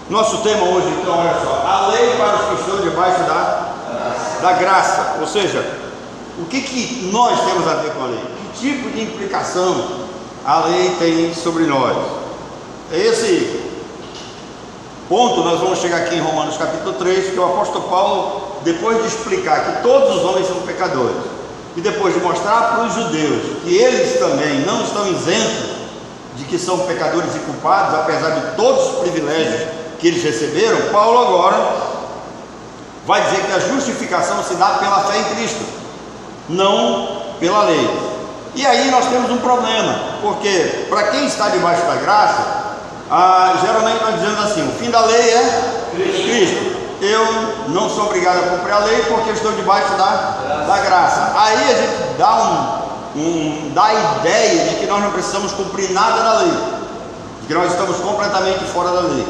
Nosso tema hoje, então, olha só: a lei para os que estão debaixo da graça. Ou seja, o que nós temos a ver com a lei? Que tipo de implicação a lei tem sobre nós? Esse ponto nós vamos chegar aqui em Romanos capítulo 3, que o apóstolo Paulo, depois de explicar que todos os homens são pecadores, e depois de mostrar para os judeus que eles também não estão isentos de que são pecadores e culpados, apesar de todos os privilégios que eles receberam, Paulo agora vai dizer que a justificação se dá pela fé em Cristo, não pela lei. E aí nós temos um problema, porque para quem está debaixo da graça, geralmente nós dizemos assim: o fim da lei é Cristo. Eu não sou obrigado a cumprir a lei porque eu estou debaixo da graça. Aí a gente dá a ideia de que nós não precisamos cumprir nada da lei, de que nós estamos completamente fora da lei.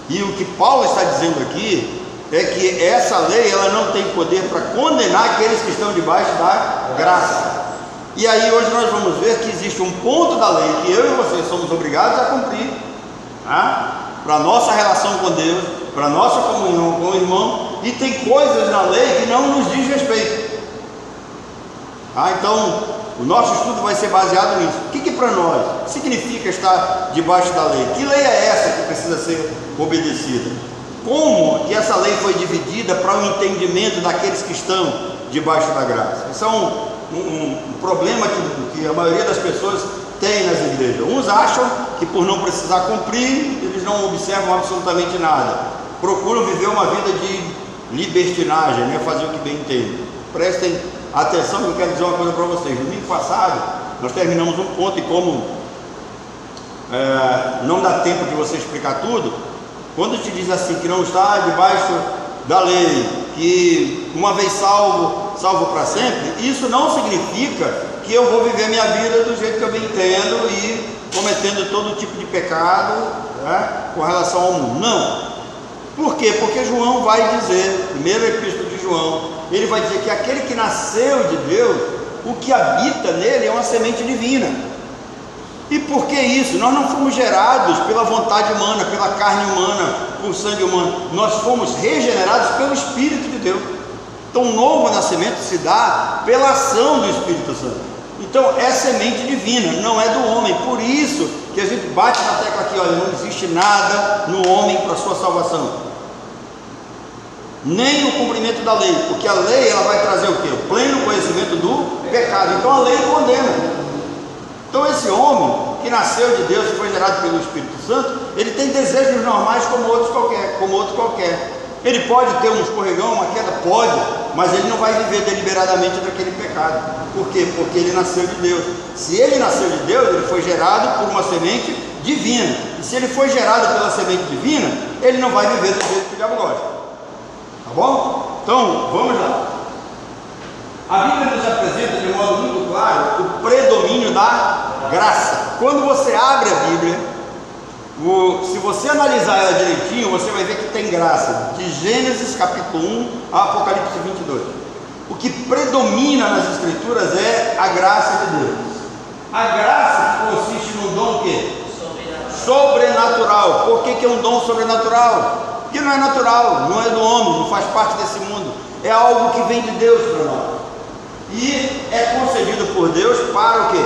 E o que Paulo está dizendo aqui é que essa lei, ela não tem poder para condenar aqueles que estão debaixo da graça. E aí hoje nós vamos ver que existe um ponto da lei que eu e você somos obrigados a cumprir, para a nossa relação com Deus, para a nossa comunhão com o irmão, e tem coisas na lei que não nos diz respeito. Então o nosso estudo vai ser baseado nisso. O que para nós significa estar debaixo da lei? Que lei é essa que precisa ser obedecida? Como que essa lei foi dividida para o entendimento daqueles que estão debaixo da graça? Isso é um problema que a maioria das pessoas tem nas igrejas. Uns acham que por não precisar cumprir, eles não observam absolutamente nada, procuram viver uma vida de libertinagem, fazer o que bem entendem. Prestem atenção, que eu quero dizer uma coisa para vocês. No domingo passado nós terminamos um ponto, e como não dá tempo de você explicar tudo, quando te diz assim que não está debaixo da lei, que uma vez salvo para sempre, isso não significa que eu vou viver minha vida do jeito que eu bem entendo e cometendo todo tipo de pecado, com relação ao mundo. Não. Por quê? Porque João vai dizer, primeira epístola de João, ele vai dizer que aquele que nasceu de Deus, o que habita nele é uma semente divina. E por que isso? Nós não fomos gerados pela vontade humana, pela carne humana, por sangue humano. Nós fomos regenerados pelo Espírito de Deus. Então o novo nascimento se dá pela ação do Espírito Santo. Então é semente divina, não é do homem. Por isso que a gente bate na tecla aqui: olha, não existe nada no homem para a sua salvação, nem o cumprimento da lei, porque a lei, ela vai trazer o quê? O pleno conhecimento do pecado. Então a lei condena. Então esse homem que nasceu de Deus e foi gerado pelo Espírito Santo, ele tem desejos normais como outro qualquer. Ele pode ter um escorregão, uma queda, pode, mas ele não vai viver deliberadamente daquele pecado. Por quê? Porque ele nasceu de Deus. Se ele nasceu de Deus, ele foi gerado por uma semente divina. E se ele foi gerado pela semente divina, ele não vai viver do jeito que o diabo gosta. Tá bom? Então, vamos lá. A Bíblia nos apresenta de modo muito claro o predomínio da graça. Quando você abre a Bíblia, se você analisar ela direitinho, você vai ver que tem graça, de Gênesis capítulo 1 a Apocalipse 22. O que predomina nas escrituras é a graça de Deus. A graça consiste num dom o quê? Sobrenatural. Por que é um dom sobrenatural? Porque não é natural, não é do homem, não faz parte desse mundo. É algo que vem de Deus para nós. E é concedido por Deus para o quê?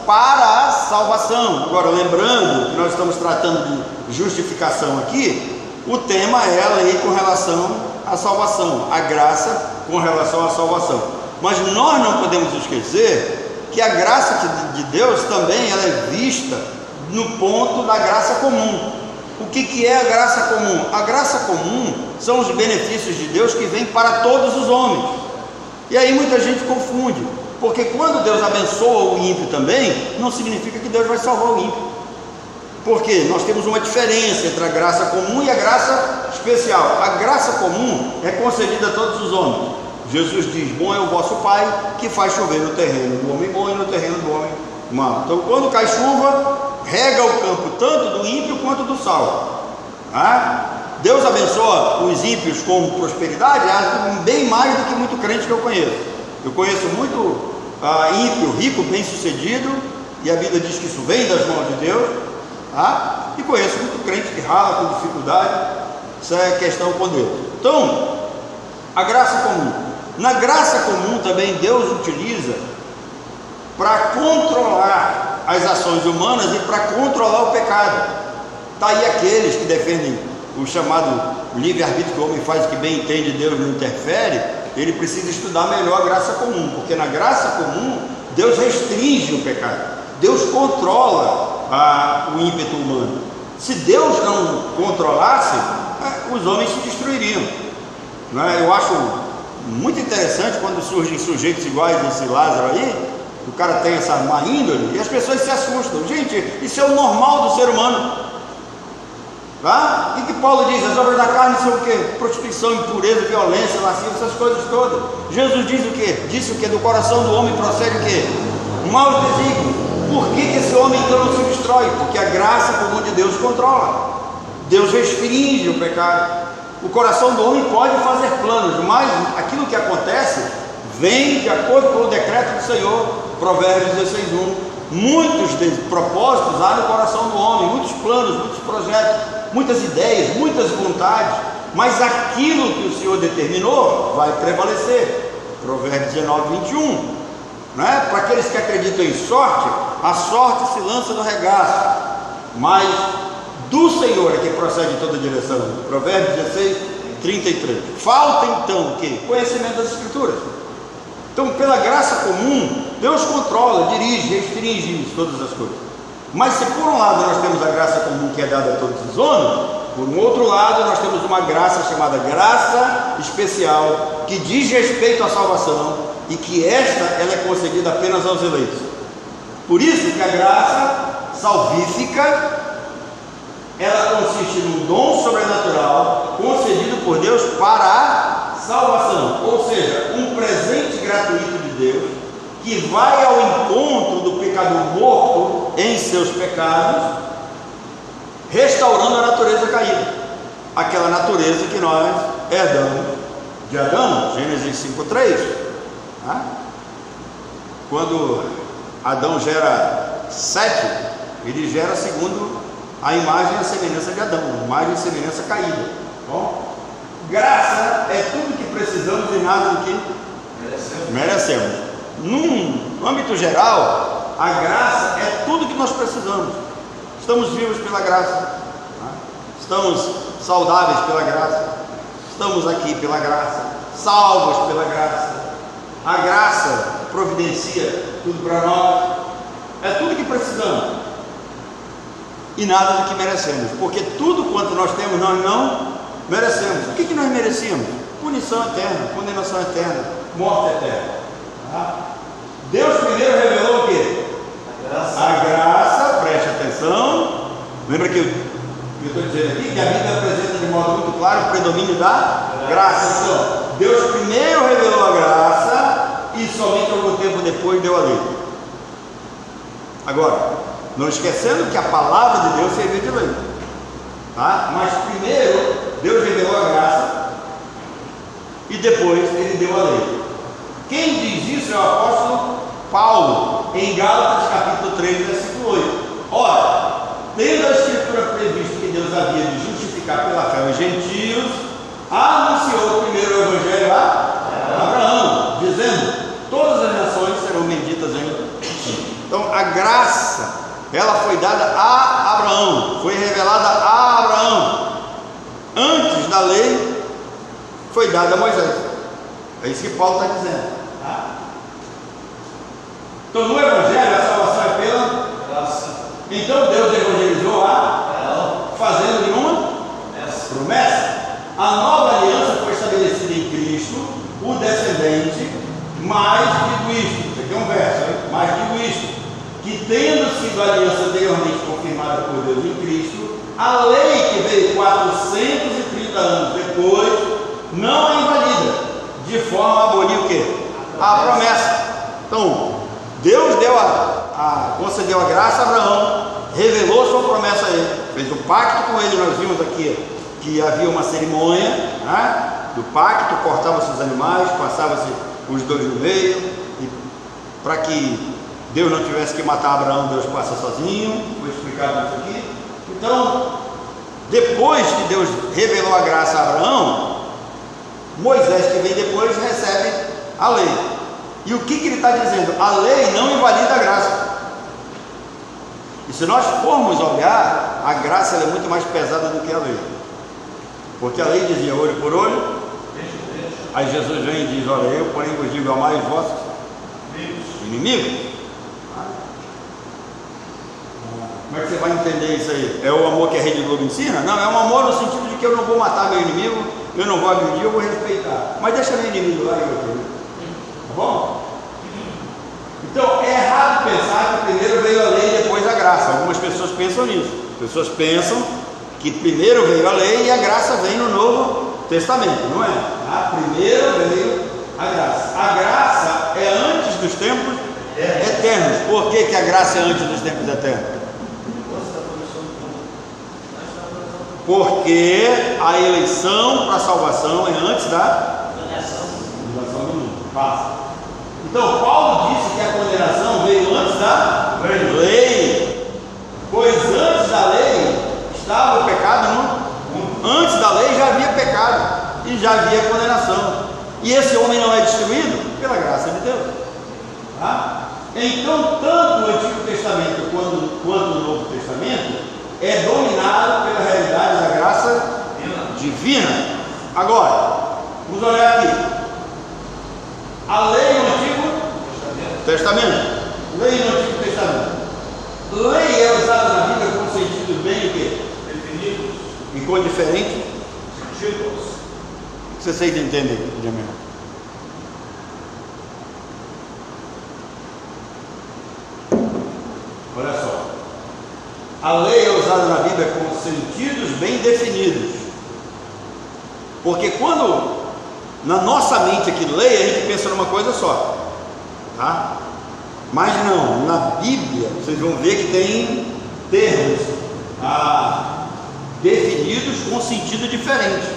Para a salvação. Agora, lembrando que nós estamos tratando de justificação aqui, o tema é a lei com relação à salvação, a graça com relação à salvação. Mas nós não podemos esquecer que a graça de Deus também ela é vista no ponto da graça comum. O que é a graça comum? A graça comum são os benefícios de Deus que vêm para todos os homens. E aí muita gente confunde, porque quando Deus abençoa o ímpio também, não significa que Deus vai salvar o ímpio. Porque nós temos uma diferença entre a graça comum e a graça especial. A graça comum é concedida a todos os homens. Jesus diz: bom é o vosso Pai que faz chover no terreno do homem bom e no terreno do homem mau. Então quando cai chuva, rega o campo tanto do ímpio quanto do salvo. Deus abençoa os ímpios com prosperidade, bem mais do que muito crente que eu conheço. Eu conheço muito ímpio, rico, bem sucedido, e a Bíblia diz que isso vem das mãos de Deus. tá? E conheço muito crente que rala com dificuldade. Isso é questão com Deus. Então, a graça comum. Na graça comum também Deus utiliza para controlar as ações humanas e para controlar o pecado. Está aí aqueles que defendem o chamado livre-arbítrio, que o homem faz o que bem entende, Deus não interfere. Ele precisa estudar melhor a graça comum, porque na graça comum Deus restringe o pecado, Deus controla o ímpeto humano. Se Deus não controlasse, os homens se destruiriam, não é? Eu acho muito interessante quando surgem sujeitos iguais a esse Lázaro aí. O cara tem essa má índole e as pessoas se assustam. Gente, isso é o normal do ser humano, tá? E que Paulo diz, as obras da carne são o quê? Prostituição, impureza, violência, lascívia, essas coisas todas. Jesus diz o quê? Disse o quê? Do coração do homem procede o quê? Maus desígnios. Por que esse homem então não se destrói? Porque a graça comum de Deus controla. Deus restringe o pecado. O coração do homem pode fazer planos, mas aquilo que acontece vem de acordo com o decreto do Senhor. Provérbios 16:1. Muitos propósitos há no coração do homem, muitos planos, muitos projetos, muitas ideias, muitas vontades, mas aquilo que o Senhor determinou vai prevalecer. Provérbios 19:21. Né? Para aqueles que acreditam em sorte, a sorte se lança no regaço, mas do Senhor é que procede toda a direção. Provérbios 16:33. Falta então o quê? Conhecimento das Escrituras. Então, pela graça comum, Deus controla, dirige, restringe todas as coisas. Mas se por um lado nós temos a graça comum que é dada a todos os homens, por um outro lado nós temos uma graça chamada graça especial, que diz respeito à salvação, e que ela é concedida apenas aos eleitos. Por isso que a graça salvífica, ela consiste num dom sobrenatural concedido por Deus para a salvação, ou seja, um presente gratuito de Deus que vai ao encontro do pecador morto em seus pecados, restaurando a natureza caída, aquela natureza que nós herdamos de Adão. Gênesis 5:3. Tá? Quando Adão gera Sete, ele gera segundo a imagem e a semelhança de Adão, imagem e semelhança caída. Bom, graça é tudo que precisamos e nada do que merecemos. No âmbito geral, a graça é tudo que nós precisamos. Estamos vivos pela graça, tá? Estamos saudáveis pela graça, estamos aqui pela graça, salvos pela graça. A graça providencia tudo para nós, é tudo que precisamos e nada do que merecemos, porque tudo quanto nós temos nós não merecemos. O que nós merecíamos? Punição eterna, condenação eterna, morte eterna. Tá? Deus primeiro revelou o quê? A graça, preste atenção. Lembra que eu estou dizendo aqui que a Bíblia apresenta de modo muito claro o predomínio da graça. Então, Deus primeiro revelou a graça e somente algum tempo depois deu a lei. Agora, não esquecendo que a palavra de Deus serviu de lei, tá? Mas primeiro Deus revelou a graça e depois ele deu a lei. Quem diz isso é o apóstolo Paulo, em Gálatas capítulo 3, versículo 8. Ora, tendo a Escritura previsto que Deus havia de justificar pela fé os gentios, anunciou primeiro o Evangelho a Abraão, dizendo: todas as nações serão benditas em ti. Então a graça, ela foi dada a Abraão, foi revelada a Abraão. Antes da lei, foi dada a Moisés. É isso que Paulo está dizendo, tá? Então no Evangelho a salvação é pela graça. Então Deus evangelizou fazendo-lhe uma promessa. A nova aliança foi estabelecida em Cristo, o descendente. Mas digo isto, isso aqui é um verso, hein? Mas digo isto, que tendo sido a aliança anteriormente confirmada por Deus em Cristo, a lei que veio 430 anos depois não é invalida, de forma a abolir o quê? A promessa. Então, Deus concedeu a graça a Abraão, revelou sua promessa a ele, fez um pacto com ele. Nós vimos aqui que havia uma cerimônia, né, do pacto, cortava-se os animais, passava-se os dois no meio, e para que Deus não tivesse que matar Abraão, Deus passa sozinho, foi explicado isso aqui. Então, depois que Deus revelou a graça a Abraão, Moisés, que vem depois, recebe a lei. E o que ele está dizendo? A lei não invalida a graça. E se nós formos olhar, a graça é muito mais pesada do que a lei. Porque a lei dizia olho por olho. Aí Jesus vem e diz: olha, eu porém vos digo, amai os vossos inimigos. Como é que você vai entender isso aí? É o amor que a Rede Globo ensina? Não, é um amor no sentido de que eu não vou matar meu inimigo, eu não vou agredir, eu vou respeitar. Mas deixa meu inimigo lá e eu tenho. Tá bom? Então é errado pensar que primeiro veio a lei e depois a graça. Algumas pessoas pensam nisso. As pessoas pensam que primeiro veio a lei e a graça vem no Novo Testamento. Não é? Primeiro veio a graça. A graça é antes dos tempos eternos. Por que a graça é antes dos tempos eternos? Porque a eleição para a salvação é antes da condenação do mundo. Passa. Então Paulo disse que a condenação veio antes da lei, pois antes da lei estava o pecado no mundo. Antes da lei já havia pecado e já havia condenação, e esse homem não é destruído pela graça de Deus. Então tanto o Antigo Testamento quanto o Novo Testamento é dominado pela realidade da graça divina. Agora, vamos olhar aqui. A lei no Antigo Testamento. Lei no Antigo Testamento. Lei é usada na Bíblia com sentido bem o quê? Definidos. E com diferentes sentidos. Vocês entendem, Jamil? Olha só. A lei é usada na Bíblia com sentidos bem definidos. Porque quando na nossa mente aqui lei, a gente pensa numa coisa só, tá? Mas não, na Bíblia vocês vão ver que tem termos definidos com sentido diferente.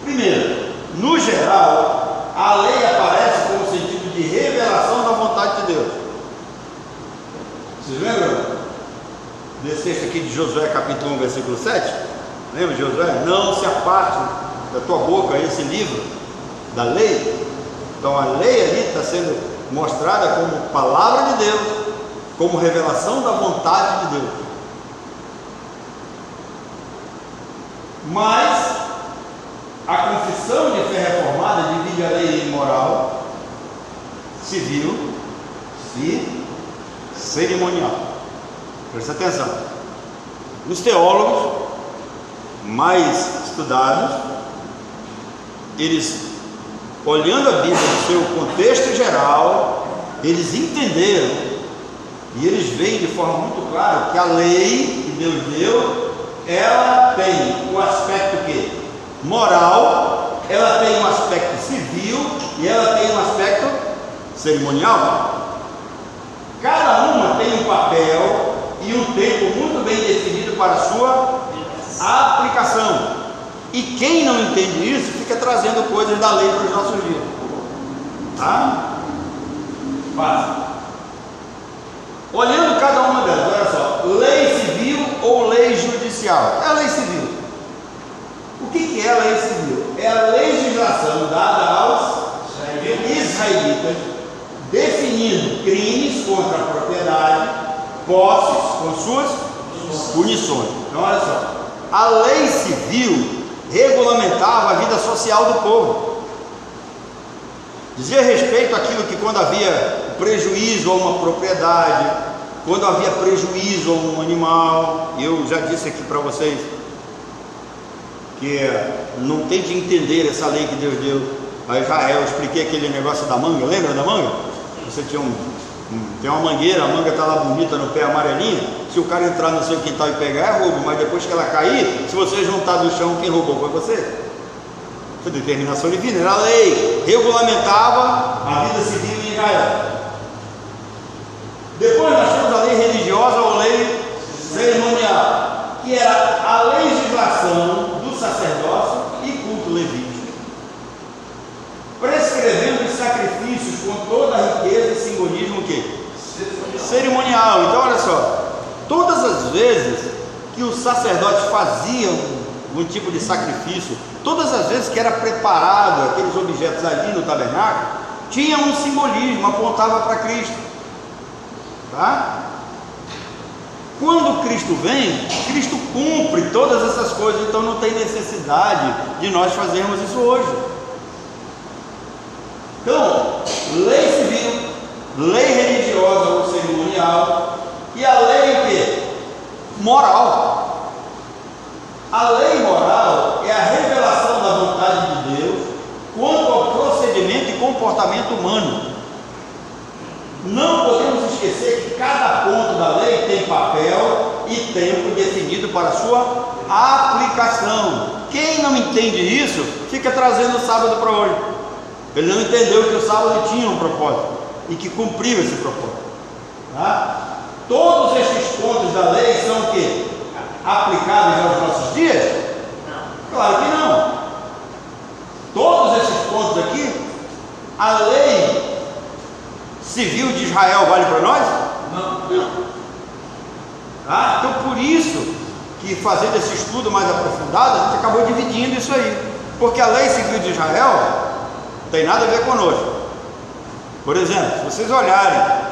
Primeiro, no geral, a lei aparece como sentido de revelação da vontade de Deus. Vocês lembram desse texto aqui de Josué capítulo 1 versículo 7? Lembra de Josué? Não se aparte da tua boca esse livro da lei. Então a lei ali está sendo mostrada como palavra de Deus, como revelação da vontade de Deus. Mas a confissão de fé reformada divide a lei em moral, civil e cerimonial. Presta atenção. Os teólogos mais estudados, eles, olhando a Bíblia no seu contexto geral, eles entenderam e eles veem de forma muito clara que a lei que Deus deu, ela tem um aspecto que? Moral, ela tem um aspecto civil e ela tem um aspecto cerimonial. Cada uma tem um papel e um tempo muito bem definido para a sua aplicação. E quem não entende isso fica trazendo coisas da lei para os nossos dias. Tá? Fácil. Olhando cada uma delas, olha só: lei civil ou lei judicial? É a lei civil. O que é a lei civil? É a legislação dada aos israelitas, definindo crimes contra a propriedade, posses com suas punições. Então olha só, a lei civil regulamentava a vida social do povo, dizia respeito àquilo que, quando havia prejuízo a uma propriedade, quando havia prejuízo a um animal, eu já disse aqui para vocês que não tente entender essa lei que Deus deu a Israel. Eu expliquei aquele negócio da manga, lembra da manga? Você tinha tem uma mangueira, a manga está lá bonita no pé, amarelinha. Se o cara entrar no seu quintal e pegar, é roubo, mas depois que ela cair, se você juntar do chão, quem roubou foi você. Foi determinação divina, era a lei, regulamentava a vida civil em Israel. Depois nós temos a lei religiosa ou lei cerimonial, que era a legislação do sacerdócio e culto levítico, prescrevendo os sacrifícios com toda a riqueza e simbolismo que? Cerimonial. Então olha só, Todas as vezes que os sacerdotes faziam um tipo de sacrifício, todas as vezes que era preparado aqueles objetos ali no tabernáculo, tinha um simbolismo, apontava para Cristo, tá? Quando Cristo vem, Cristo cumpre todas essas coisas, então não tem necessidade de nós fazermos isso hoje. Então, lei civil, lei religiosa ou cerimonial, e a lei o quê? Moral. A lei moral é a revelação da vontade de Deus quanto ao procedimento e comportamento humano. Não podemos esquecer que cada ponto da lei tem papel e tempo definido para sua aplicação. Quem não entende isso, fica trazendo o sábado para hoje. Ele não entendeu que o sábado tinha um propósito e que cumpriu esse propósito, tá? Todos esses pontos da lei são o quê? Aplicados aos nossos dias? Não. Claro que não. Todos esses pontos aqui, a lei civil de Israel vale para nós? Não. Tá? Então por isso que, fazendo esse estudo mais aprofundado, a gente acabou dividindo isso aí, porque a lei civil de Israel não tem nada a ver conosco. Por exemplo, se vocês olharem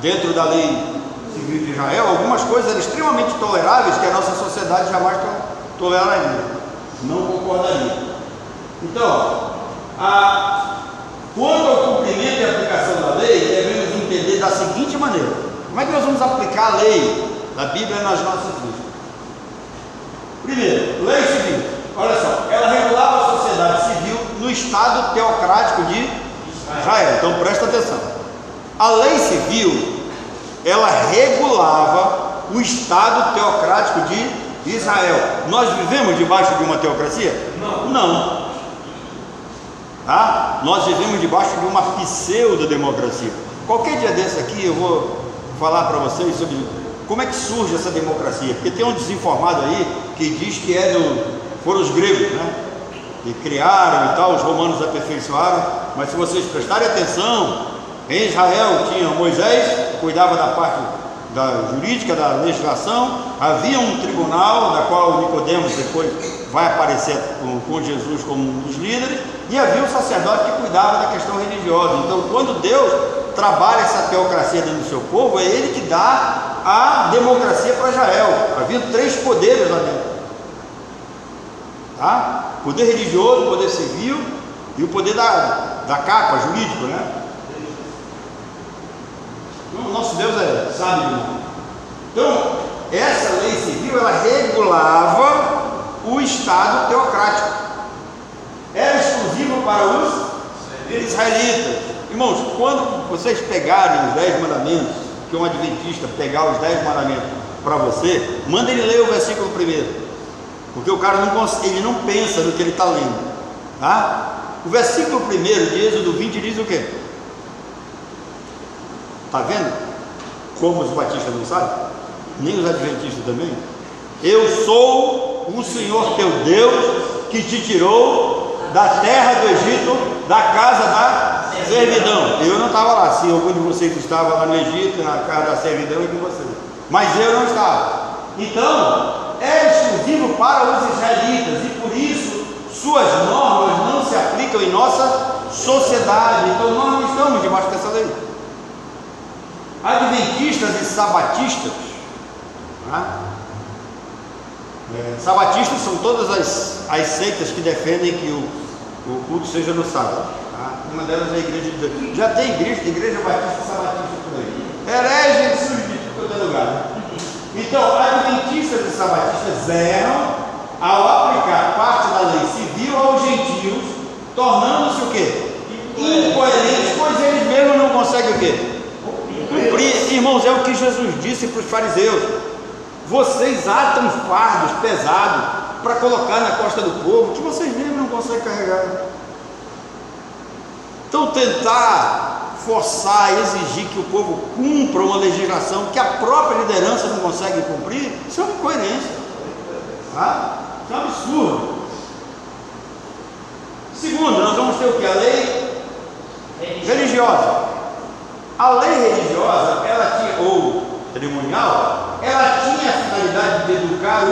dentro da lei civil de Israel, algumas coisas eram extremamente toleráveis que a nossa sociedade jamais toleraria, não concordaria. Então, quanto ao cumprimento e aplicação da lei, devemos entender da seguinte maneira: como é que nós vamos aplicar a lei da Bíblia nas nossas vidas? Primeiro, lei civil. Olha só, ela regulava a sociedade civil no Estado teocrático de Israel. Então presta atenção. A lei civil, ela regulava o Estado teocrático de Israel. Nós vivemos debaixo de uma teocracia? Não. Tá? Nós vivemos debaixo de uma pseudo-democracia. Qualquer dia desse aqui eu vou falar para vocês sobre como é que surge essa democracia, porque tem um desinformado aí que diz que foram os gregos, né, que criaram e tal, os romanos aperfeiçoaram. Mas se vocês prestarem atenção, em Israel tinha Moisés, que cuidava da parte da jurídica, da legislação. Havia um tribunal, da qual Nicodemos depois vai aparecer com Jesus como um dos líderes, e havia um sacerdote que cuidava da questão religiosa. Então, quando Deus trabalha essa teocracia dentro do seu povo, é Ele que dá a democracia para Israel. Havia 3 poderes lá dentro, tá? Poder religioso, poder civil e o poder da capa, jurídico, né? O nosso Deus é sábio demais. Então, essa lei civil, ela regulava o Estado teocrático. Era exclusivo para os israelitas. Irmãos, quando vocês pegarem os 10 mandamentos, que um adventista pegar os 10 mandamentos para você, manda ele ler o versículo primeiro, porque o cara ele não pensa no que ele está lendo, tá? O versículo primeiro de Êxodo 20 diz o quê? Está vendo como os batistas não sabem? Nem os adventistas também. Eu sou o Senhor teu Deus, que te tirou da terra do Egito, da casa da servidão. Eu não estava lá. Se algum de vocês estava lá no Egito, na casa da servidão, é com vocês, mas eu não estava. Então, é exclusivo para os israelitas, e por isso suas normas não se aplicam em nossa sociedade. Então nós não estamos debaixo dessa lei. Adventistas e sabatistas, tá? Sabatistas são todas as seitas que defendem que o culto seja no sábado, tá? Uma delas é a igreja de Deus. Já tem igreja batista e sabatista por aí. Herege surge de todo lugar, né? Então, adventistas e sabatistas erram ao aplicar parte da lei civil aos gentios, tornando-se o quê? Incoerentes, pois eles mesmos não conseguem o quê? Cumprir. Irmãos, é o que Jesus disse para os fariseus: vocês atam fardos pesados para colocar na costa do povo, que vocês mesmos não conseguem carregar. Então, tentar forçar, exigir que o povo cumpra uma legislação que a própria liderança não consegue cumprir, isso é uma incoerência, tá? Isso é um absurdo. Segundo, nós vamos ter o que? A lei religiosa. A lei religiosa, ela tinha, ou cerimonial, ela tinha a finalidade de educar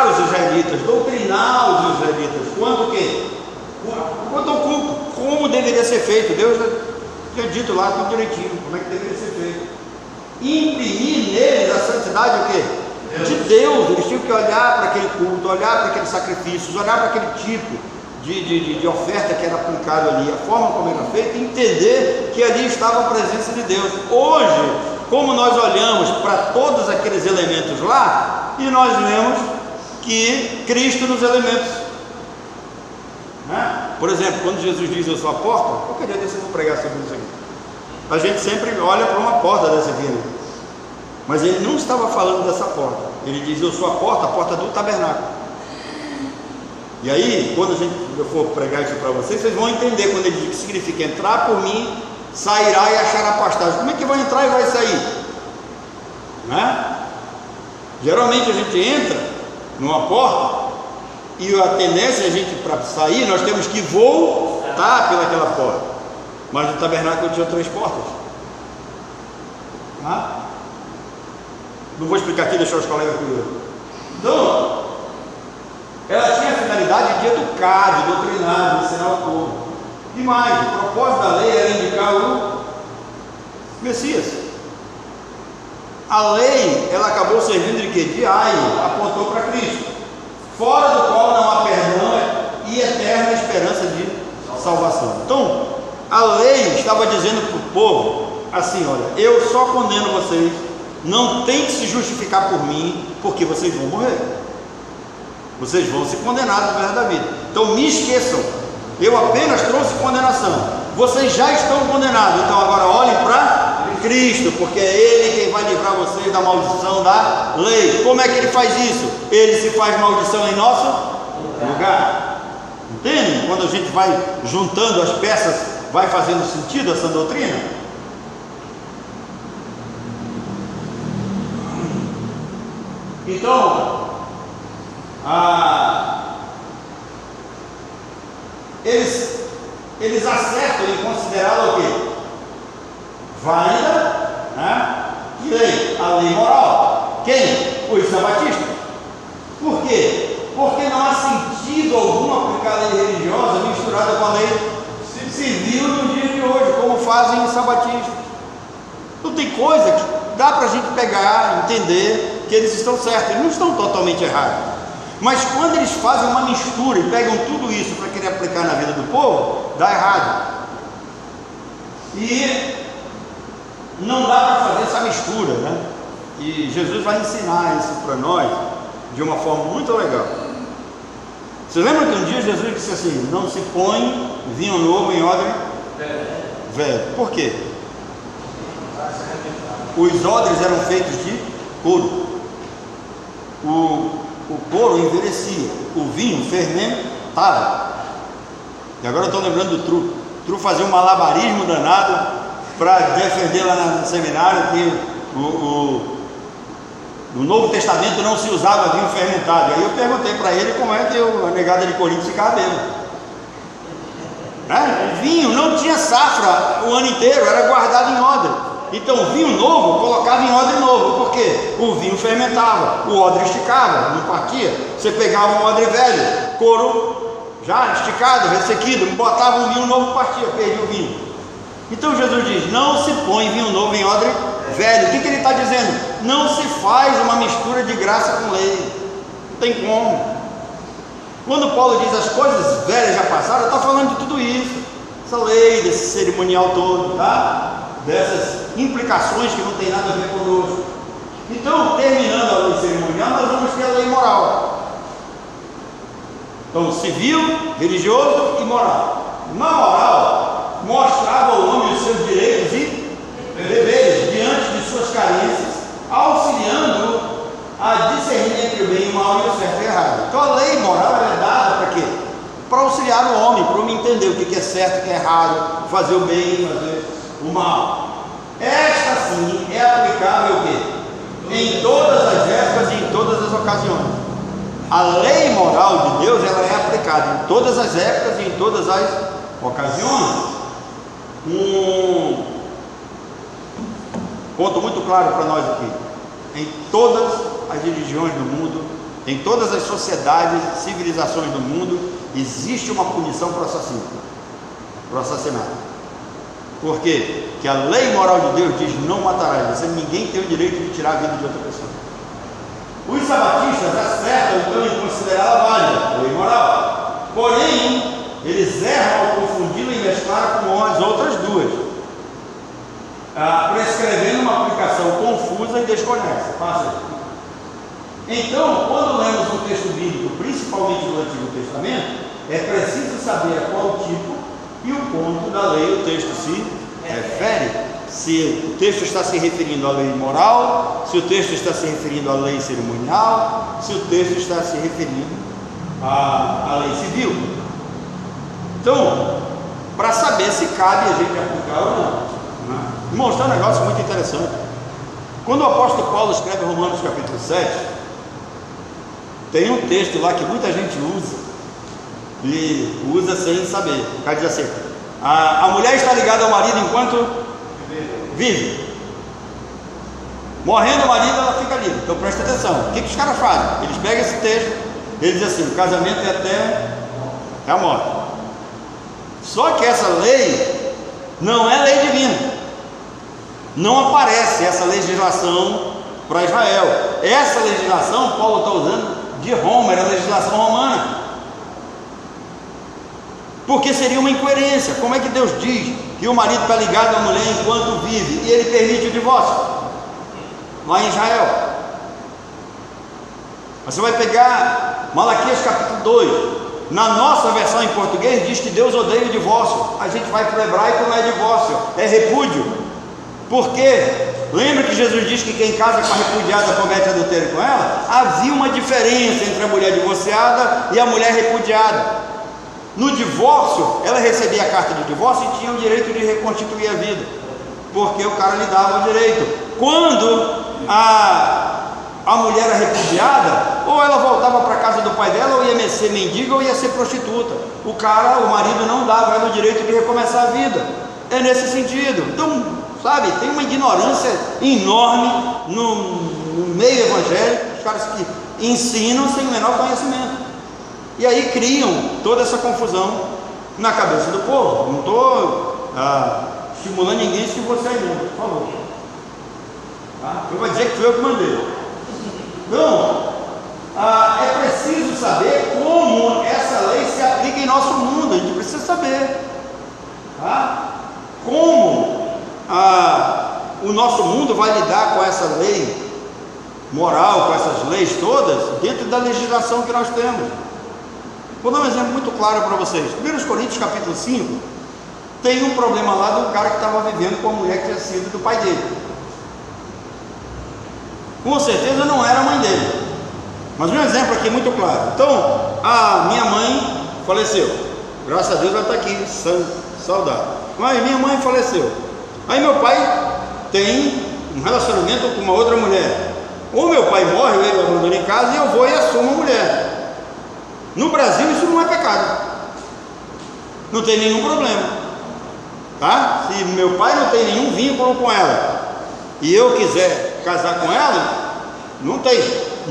os israelitas, doutrinar os israelitas quanto o quê? Quanto ao culto, como deveria ser feito. Deus tinha dito lá tudo direitinho, como é que deveria ser feito. Imprimir neles a santidade o quê? De Deus. Eles tinham que olhar para aquele culto, olhar para aqueles sacrifícios, olhar para aquele tipo de oferta que era aplicado ali, a forma como era feita, e entender que ali estava a presença de Deus. Hoje, como nós olhamos para todos aqueles elementos lá, e nós vemos que Cristo nos elementos, né? Por exemplo, quando Jesus diz: eu sou a porta, qualquer dia desse eu vou pregar sobre isso aqui. A gente sempre olha para uma porta dessa aqui, né? Mas ele não estava falando dessa porta. Ele diz: eu sou a porta do tabernáculo. E aí, quando eu for pregar isso para vocês, vocês vão entender quando ele diz que significa entrar por mim, sairá e achará pastagem. Como é que vai entrar e vai sair? Né? Geralmente a gente entra numa porta e a tendência é a gente, para sair, nós temos que voltar pelaquela porta. Mas no tabernáculo tinha 3 portas. Tá? Não vou explicar aqui, deixar os colegas curiosos. Então, ela tinha a finalidade de educar, de doutrinar, de ensinar o povo. E mais, o propósito da lei era indicar o Messias. A lei, ela acabou servindo de quê? De aio, apontou para Cristo, fora do qual não há perdão e eterna esperança de salvação. Então, a lei estava dizendo para o povo assim: olha, eu só condeno vocês, não tem que se justificar por mim, porque vocês vão morrer. Vocês vão se condenar no resto da vida. Então me esqueçam, eu apenas trouxe condenação. Vocês já estão condenados. Então agora olhem para Cristo, porque é Ele quem vai livrar vocês da maldição da lei. Como é que Ele faz isso? Ele se faz maldição em nosso lugar. Entende? Quando a gente vai juntando as peças, vai fazendo sentido essa doutrina. Então, eles acertam em considerá-la o quê? Válida, né? E lei, a lei moral. Quem? Os sabatistas. Por quê? Porque não há sentido algum aplicar a lei religiosa misturada com a lei civil no dia de hoje, como fazem os sabatistas. Não tem coisa que dá para a gente pegar, entender que eles estão certos, eles não estão totalmente errados. Mas quando eles fazem uma mistura e pegam tudo isso para querer aplicar na vida do povo, dá errado. E não dá para fazer essa mistura, né? E Jesus vai ensinar isso para nós de uma forma muito legal. Você lembra que um dia Jesus disse assim: não se põe vinho novo em odre velho. Por quê? Os odres eram feitos de couro. O couro envelhecia, o vinho fermentava. E agora eu estou lembrando do Tru. Tru fazia um malabarismo danado para defender lá no seminário que no Novo Testamento não se usava vinho fermentado. E aí eu perguntei para ele como é que a negada de Corinto ficava bêbada. O vinho não tinha safra o ano inteiro, era guardado em odre. Então o vinho novo colocava em odre novo, porque o vinho fermentava, o odre esticava, não partia. Você pegava um odre velho, couro já esticado, ressequido, botava um vinho novo, partia, perdia o vinho. Então Jesus diz: não se põe vinho novo em odre velho. O que ele está dizendo? Não se faz uma mistura de graça com lei, não tem como. Quando Paulo diz as coisas velhas já passaram, está falando de tudo isso, essa lei, desse cerimonial todo, tá? Dessas implicações que não tem nada a ver conosco. Então, terminando a lei cerimonial, nós vamos ter a lei moral. Então, civil, religioso e moral. Na moral, mostrava ao homem os seus direitos e deveres diante de suas carências, auxiliando a discernir entre o bem e o mal e o certo e o errado. Então, a lei moral é dada para quê? Para auxiliar o homem, para o homem entender o que é certo, o que é errado, fazer o bem, fazer o mal. Esta sim é aplicável o quê? Em todas as épocas e em todas as ocasiões. A lei moral de Deus, ela é aplicada em todas as épocas e em todas as ocasiões. um ponto muito claro para nós aqui. Em todas as religiões do mundo, em todas as sociedades, civilizações do mundo, existe uma punição para o assassino, para o assassinato. Por quê? Porque a lei moral de Deus diz: não matarás. Ninguém tem o direito de tirar a vida de outra pessoa. Os sabatistas acertam então em considerá-la válida, a lei moral. Porém, eles erram ao confundi-la e mesclar com as outras duas, prescrevendo uma aplicação confusa e desconexa. Então, quando lemos um texto bíblico, principalmente do Antigo Testamento, é preciso saber a qual tipo e o ponto da lei o texto se refere. Se o texto está se referindo à lei moral, se o texto está se referindo à lei cerimonial, se o texto está se referindo à lei civil. Então, para saber se cabe a gente aplicar ou não, né? Mostrar um negócio muito interessante. Quando o apóstolo Paulo escreve Romanos capítulo 7, tem um texto lá que muita gente usa, e usa sem saber. O cara diz assim: a mulher está ligada ao marido enquanto vive. Morrendo o marido, ela fica livre. Então presta atenção. O que os caras fazem? Eles pegam esse texto, eles dizem assim: o casamento é até a morte. Só que essa lei não é lei divina. Não aparece essa legislação para Israel. Essa legislação Paulo está usando de Roma, era a legislação romana. Porque seria uma incoerência. Como é que Deus diz que o marido está ligado à mulher enquanto vive e ele permite o divórcio lá em Israel? Você vai pegar Malaquias capítulo 2. Na nossa versão em português diz que Deus odeia o divórcio. A gente vai para o hebraico, não é divórcio, é repúdio. Por quê? Lembra que Jesus diz que quem casa com a repudiada comete adultério com ela? Havia uma diferença entre a mulher divorciada e a mulher repudiada. No divórcio, ela recebia a carta de divórcio e tinha o direito de reconstituir a vida, porque o cara lhe dava o direito. Quando a mulher era repudiada, ou ela voltava para a casa do pai dela, ou ia ser mendiga, ou ia ser prostituta. O marido não dava ela o direito de recomeçar a vida. É nesse sentido. Então, sabe, tem uma ignorância enorme no meio evangélico, os caras que ensinam sem o menor conhecimento. E aí criam toda essa confusão na cabeça do povo. Não estou estimulando ninguém a se divorciar ainda, por favor. Eu vou dizer que fui eu que mandei. Então, é preciso saber como essa lei se aplica em nosso mundo. A gente precisa saber como o nosso mundo vai lidar com essa lei moral, com essas leis todas, dentro da legislação que nós temos. Vou dar um exemplo muito claro para vocês. 1 Coríntios capítulo 5 tem um problema lá do cara que estava vivendo com a mulher que tinha sido do pai dele. Com certeza não era a mãe dele, mas um exemplo aqui muito claro. Então, a minha mãe faleceu, graças a Deus ela está aqui, saudável. Mas minha mãe faleceu. Aí meu pai tem um relacionamento com uma outra mulher. Ou meu pai morre, ele abandona em casa e eu vou e assumo a mulher. No Brasil isso não é pecado, não tem nenhum problema, Se meu pai não tem nenhum vínculo com ela e eu quiser casar com ela, não tem.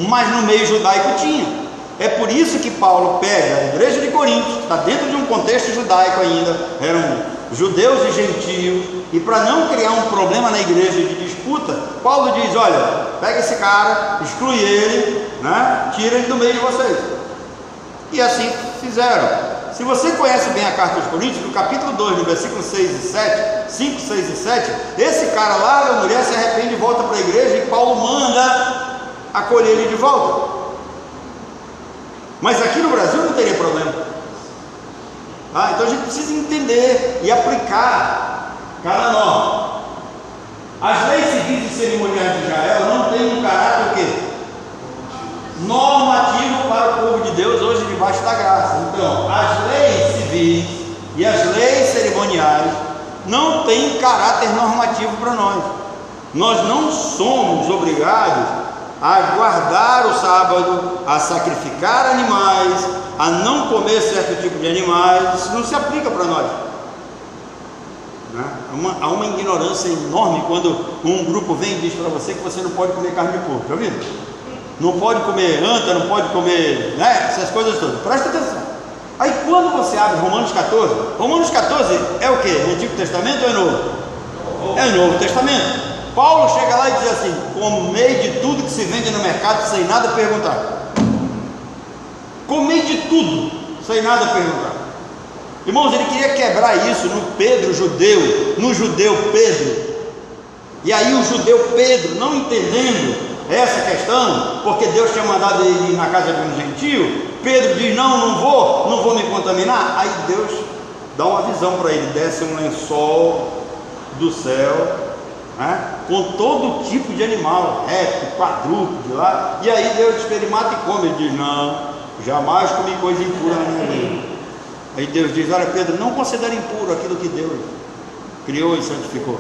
Mas no meio judaico tinha. É por isso que Paulo pega a igreja de Corinto, que está dentro de um contexto judaico ainda, eram judeus e gentios, e para não criar um problema na igreja de disputa, Paulo diz: olha, pega esse cara, exclui ele, tira ele do meio de vocês. E assim fizeram. Se você conhece bem a carta aos Coríntios, no capítulo 2, no versículo 5, 6 e 7, esse cara lá, a mulher se arrepende e volta para a igreja, e Paulo manda acolher ele de volta. Mas aqui no Brasil não teria problema. Então a gente precisa entender e aplicar cada norma. As leis civis e cerimoniais de Israel não têm um caráter o quê? Normativo para o povo de Deus hoje debaixo da graça. Então, as leis civis e as leis cerimoniais não têm caráter normativo para nós. Nós não somos obrigados a guardar o sábado, a sacrificar animais, a não comer certo tipo de animais. Isso não se aplica para nós. Né? Há uma ignorância enorme quando um grupo vem e diz para você que você não pode comer carne de porco, já viu? Não pode comer anta, não pode comer, né? Essas coisas todas, presta atenção. Aí quando você abre Romanos 14 é o que? Antigo Testamento ou é Novo? É Novo Testamento. Paulo chega lá e diz assim: comei de tudo que se vende no mercado sem nada perguntar. Comei de tudo sem nada perguntar. Irmãos, ele queria quebrar isso no Pedro judeu, no judeu Pedro. E aí o judeu Pedro, não entendendo essa questão, porque Deus tinha mandado ele ir na casa de um gentio, Pedro diz: não vou me contaminar. Aí Deus dá uma visão para ele, desce um lençol do céu, né, com todo tipo de animal, réptil, quadrúpede lá, e aí Deus experimenta e come. Ele diz: não, jamais comi coisa impura na minha vida. Aí Deus diz: olha, Pedro, não considere impuro aquilo que Deus criou e santificou.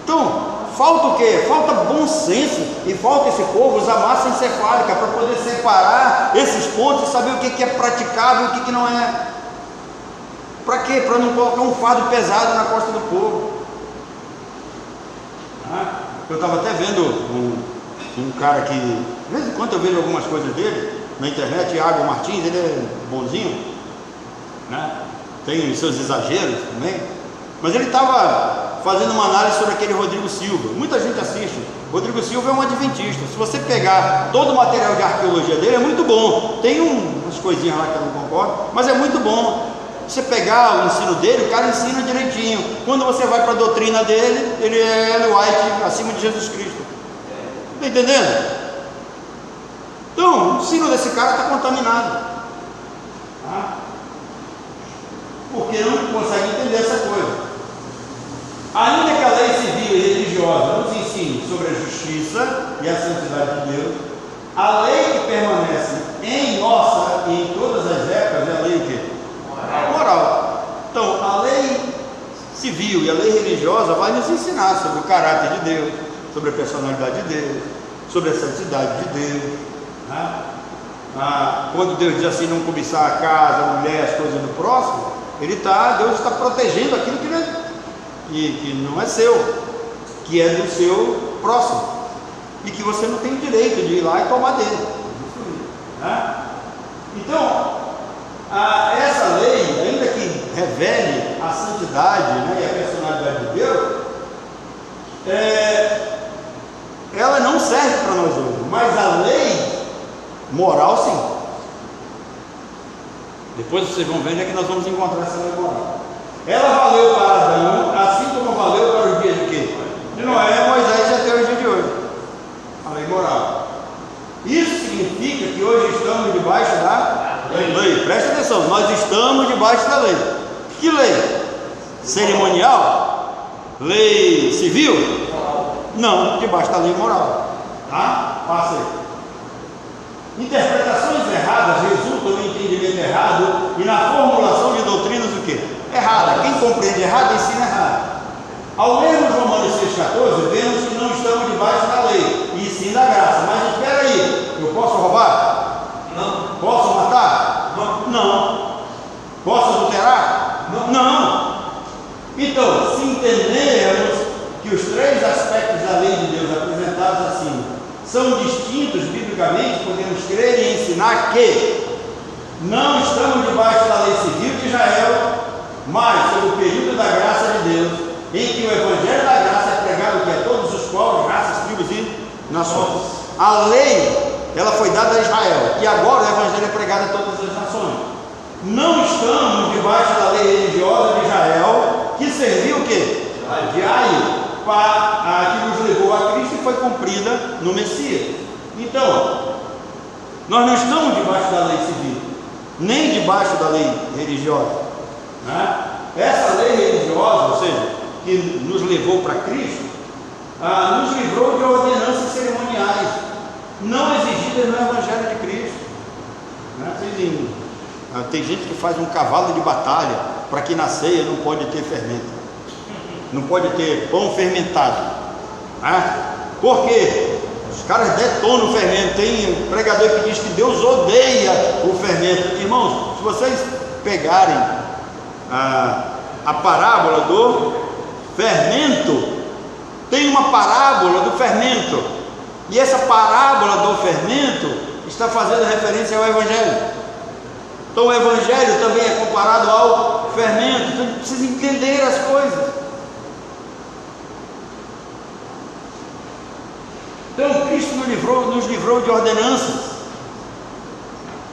Então, falta o quê? Falta bom senso, e falta esse povo usar massa encefálica para poder separar esses pontos e saber o que é praticável e o que não é. Para quê? Para não colocar um fardo pesado na costa do povo. Eu estava até vendo um cara que, de vez em quando eu vejo algumas coisas dele na internet, Iago Martins, ele é bonzinho, né? Tem os seus exageros também, mas ele estava fazendo uma análise sobre aquele Rodrigo Silva. Muita gente assiste. Rodrigo Silva é um adventista. Se você pegar todo o material de arqueologia dele, é muito bom. Tem umas coisinhas lá que eu não concordo, mas é muito bom. Você pegar o ensino dele, o cara ensina direitinho. Quando você vai para a doutrina dele, ele é Ellen White acima de Jesus Cristo. Está entendendo? Então, o ensino desse cara está contaminado, tá? Porque não consegue entender essa coisa. Ainda que a lei civil e religiosa nos ensine sobre a justiça e a santidade de Deus, a lei que permanece em nossa e em todas as épocas é a lei o quê? Moral. Então, a lei civil e a lei religiosa vai nos ensinar sobre o caráter de Deus, sobre a personalidade de Deus, sobre a santidade de Deus, né? Quando Deus diz assim: não cobiçar a casa, a mulher, as coisas do próximo, Deus está protegendo aquilo que não é seu, que é do seu próximo, e que você não tem o direito de ir lá e tomar dele, né? Então, essa lei, ainda que revele a santidade, né, e a personalidade de Deus, ela não serve para nós hoje, mas a lei moral sim. Depois vocês vão ver onde é que nós vamos encontrar essa lei moral. Ela valeu para Adão, assim como valeu para os dias de quê? De Noé, Moisés e até o dia de hoje. A lei moral. Isso significa que hoje estamos debaixo da lei. Presta atenção, nós estamos debaixo da lei. Que lei? Cerimonial? Lei civil? Não, debaixo da lei moral. Tá? Passa aí. Interpretações erradas resultam no entendimento errado e na formulação de doutrinas o quê? Errada. Quem compreende errado, ensina errado. Ao lermos Romanos 6,14, vemos que não estamos debaixo da lei, e sim da graça. Mas espera aí, eu posso roubar? Não. Posso matar? Não. Não. Posso adulterar? Não. Não. Então, se entendermos que os três aspectos da lei de Deus apresentados acima são distintos biblicamente, podemos crer e ensinar que não estamos debaixo da lei civil de Israel, mas sob o período da graça de Deus, em que o evangelho da graça é pregado a todos os povos, raças, tribos e nações. A lei, ela foi dada a Israel, e agora o evangelho é pregado a todas as nações. Não estamos debaixo da lei religiosa de Israel, que serviu o quê? De aio, que nos levou a Cristo e foi cumprida no Messias. Então, nós não estamos debaixo da lei civil, nem debaixo da lei religiosa, né? Essa lei religiosa, ou seja, que nos levou para Cristo, nos livrou de ordenanças cerimoniais não exigidas no Evangelho de Cristo, né? Tem gente que faz um cavalo de batalha para que na ceia não pode ter fermento, não pode ter pão fermentado, né? Por quê? Os caras detonam o fermento. Tem um pregador que diz que Deus odeia o fermento. Irmãos, se vocês pegarem a a parábola do fermento. Tem uma parábola do fermento, e essa parábola do fermento está fazendo referência ao Evangelho. Então o Evangelho também é comparado ao fermento. Então a gente precisa entender as coisas. Então Cristo nos livrou de ordenanças,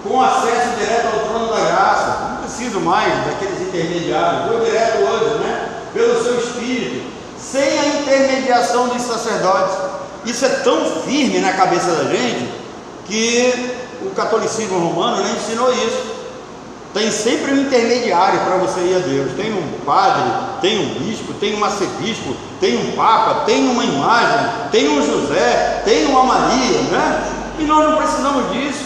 com acesso direto ao trono da graça. Não preciso mais daqueles intermediários, vou direto hoje, pelo seu Espírito, sem a intermediação dos sacerdotes. Isso é tão firme na cabeça da gente, que o catolicismo romano ensinou isso. Tem sempre um intermediário para você ir a Deus. Tem um padre, tem um bispo, tem um arcebispo, tem um papa, tem uma imagem, tem um José, tem uma Maria, E nós não precisamos disso.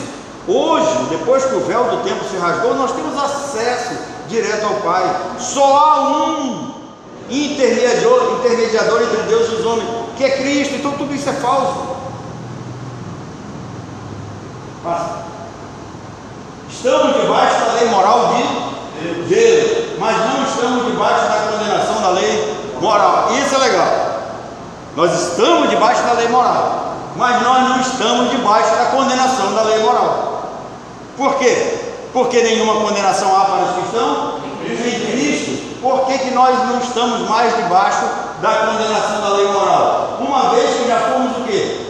Hoje, depois que o véu do templo se rasgou, nós temos acesso direto ao Pai. Só há um intermediador entre Deus e os homens, que é Cristo. Então tudo isso é falso. Passa. Estamos debaixo da lei moral de Deus, mas não estamos debaixo da condenação da lei moral. Isso é legal. Nós estamos debaixo da lei moral, mas nós não estamos debaixo da condenação da lei moral. Por quê? Porque nenhuma condenação há para os que estão em Cristo. Por que nós não estamos mais debaixo da condenação da lei moral? Uma vez que já fomos o quê?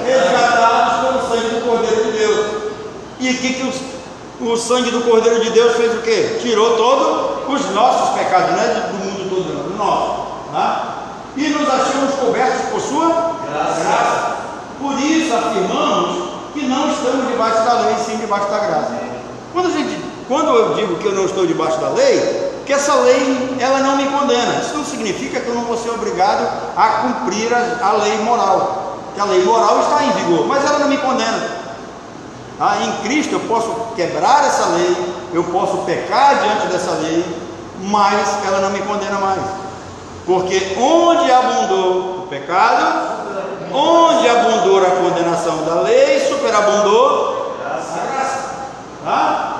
Resgatados pelo sangue do Cordeiro de Deus. E o que o sangue do Cordeiro de Deus fez o quê? Tirou todos os nossos pecados, não é do mundo todo, não, do nosso, e nos achamos cobertos por sua graça. Por isso afirmamos que não estamos debaixo da lei, sim debaixo da graça. Quando eu digo que eu não estou debaixo da lei, que essa lei ela não me condena. Isso não significa que eu não vou ser obrigado a cumprir a lei moral, que a lei moral está em vigor, mas ela não me condena. Em Cristo eu posso quebrar essa lei, eu posso pecar diante dessa lei, mas ela não me condena mais. Porque onde abundou o pecado, onde abundou a condenação da lei, superabundou a graça.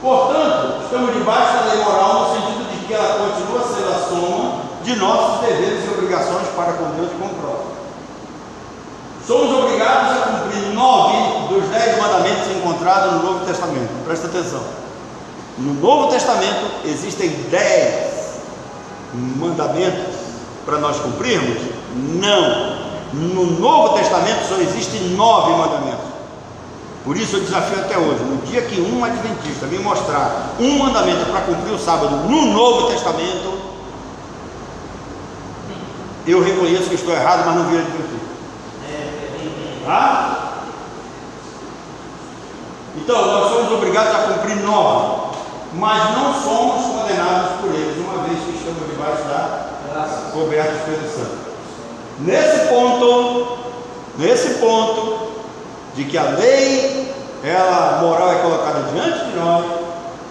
Portanto, estamos debaixo da lei moral no sentido de que ela continua sendo a soma de nossos deveres e obrigações para com Deus e com o próximo. Somos obrigados a cumprir 9 dos 10 mandamentos encontrados no Novo Testamento. Presta atenção. No Novo Testamento existem 10 mandamentos para nós cumprirmos? Não. No Novo Testamento só existem 9 mandamentos. Por isso eu desafio até hoje, no dia que um adventista me mostrar um mandamento para cumprir o sábado no Novo Testamento, eu reconheço que estou errado, mas não viro adventista. Então nós somos obrigados a cumprir 9, mas não somos condenados por eles, uma vez que estamos debaixo da graça, cobertos pelo sangue. Nesse ponto de que a lei moral é colocada diante de nós,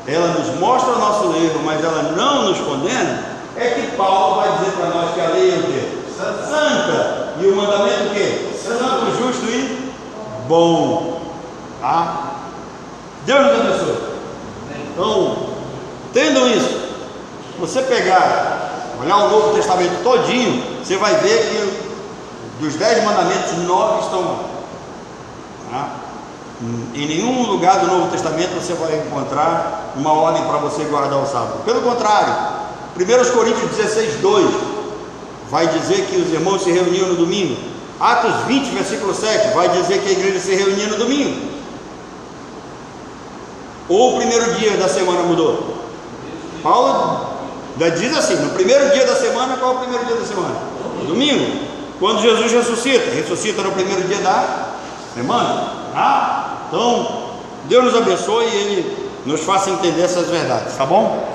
ela nos mostra o nosso erro, mas ela não nos condena, é que Paulo vai dizer para nós que a lei é o quê? Santa. E o mandamento o quê? Santo, justo e bom. Deus nos abençoe. Então, entendam isso. Se você olhar o Novo Testamento todinho, você vai ver que dos 10 mandamentos, 9 estão lá. Em nenhum lugar do Novo Testamento você vai encontrar uma ordem para você guardar o sábado. Pelo contrário, 1 Coríntios 16:2 vai dizer que os irmãos se reuniam no domingo. Atos 20, versículo 7 vai dizer que a igreja se reunia no domingo. Ou o primeiro dia da semana mudou? Paulo diz assim: no primeiro dia da semana, qual é o primeiro dia da semana? Domingo. Quando Jesus ressuscita no primeiro dia da semana. Então, Deus nos abençoe e Ele nos faça entender essas verdades, tá bom?